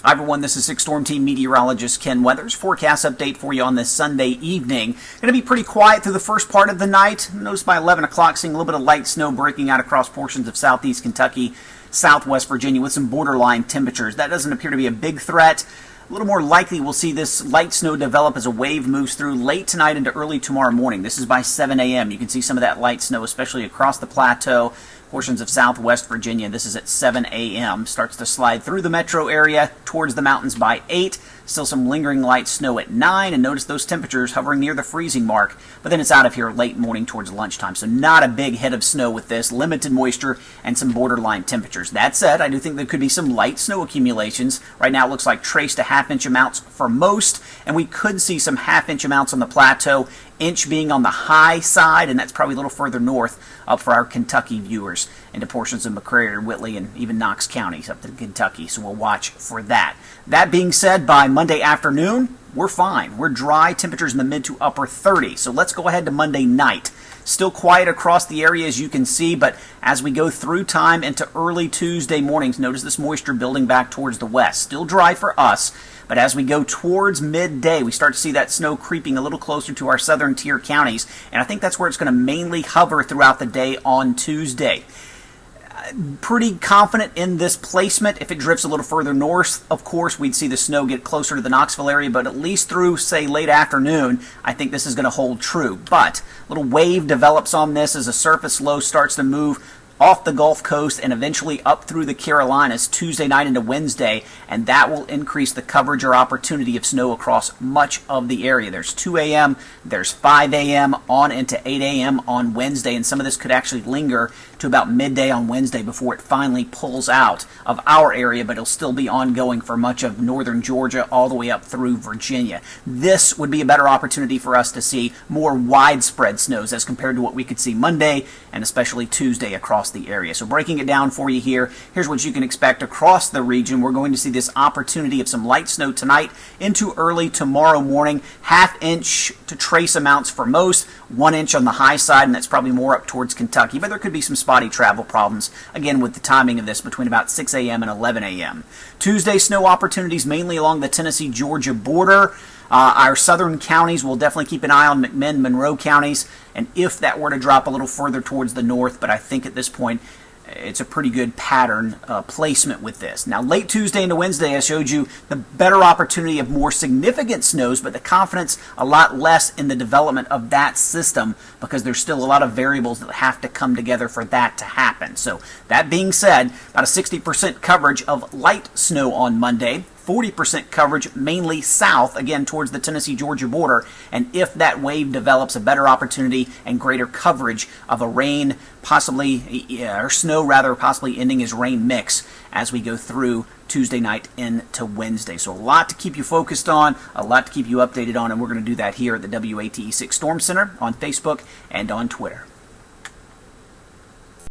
Hi everyone, this is 6 Storm Team meteorologist Ken Weathers. Forecast update for you on this Sunday evening. Going to be pretty quiet through the first part of the night. Notice by 11 o'clock seeing a little bit of light snow breaking out across portions of southeast Kentucky, southwest Virginia with some borderline temperatures. That doesn't appear to be a big threat. A little more likely we'll see this light snow develop as a wave moves through late tonight into early tomorrow morning. This is by 7 a.m. You can see some of that light snow, especially across the plateau, portions of southwest Virginia. This is at 7 a.m. Starts to slide through the metro area towards the mountains by 8. Still some lingering light snow at 9, and notice those temperatures hovering near the freezing mark, but then it's out of here late morning towards lunchtime. So not a big hit of snow with this, limited moisture and some borderline temperatures. That said, I do think there could be some light snow accumulations. Right now it looks like trace to half-inch amounts for most, and we could see some half-inch amounts on the plateau, inch being on the high side, and that's probably a little further north up for our Kentucky viewers into portions of McCreary, Whitley, and even Knox counties up to Kentucky, so we'll watch for that. That being said, by Monday afternoon, we're fine. We're dry, temperatures in the mid to upper 30s. So let's go ahead to Monday night. Still quiet across the area as you can see, but as we go through time into early Tuesday mornings, notice this moisture building back towards the west. Still dry for us, but as we go towards midday, we start to see that snow creeping a little closer to our southern tier counties, and I think that's where it's going to mainly hover throughout the day on Tuesday. Pretty confident in this placement. If it drifts a little further north, of course, we'd see the snow get closer to the Knoxville area, but at least through, say, late afternoon, I think this is going to hold true. But a little wave develops on this as a surface low starts to move off the Gulf Coast and eventually up through the Carolinas Tuesday night into Wednesday, and that will increase the coverage or opportunity of snow across much of the area. There's 2 a.m., there's 5 a.m., on into 8 a.m. on Wednesday, and some of this could actually linger to about midday on Wednesday before it finally pulls out of our area, but it'll still be ongoing for much of northern Georgia all the way up through Virginia. This would be a better opportunity for us to see more widespread snows as compared to what we could see Monday and especially Tuesday across the area. So breaking it down for you here, here's what you can expect across the region. We're going to see this opportunity of some light snow tonight into early tomorrow morning, half-inch to trace amounts for most, 1 inch on the high side, and that's probably more up towards Kentucky, but there could be some spotty travel problems, again, with the timing of this between about 6 a.m. and 11 a.m. Tuesday, snow opportunities mainly along the Tennessee-Georgia border. Our southern counties will definitely keep an eye on McMinn, Monroe counties, and if that were to drop a little further towards the north, but I think at this point it's a pretty good pattern placement with this. Now, late Tuesday into Wednesday, I showed you the better opportunity of more significant snows, but the confidence a lot less in the development of that system because there's still a lot of variables that have to come together for that to happen. So that being said, about a 60% coverage of light snow on Monday, 40% coverage mainly south, again, towards the Tennessee-Georgia border, and if that wave develops, a better opportunity and greater coverage of a rain, possibly, or snow rather, possibly ending as rain mix as we go through Tuesday night into Wednesday. So a lot to keep you focused on, a lot to keep you updated on, and we're going to do that here at the WATE 6 Storm Center on Facebook and on Twitter.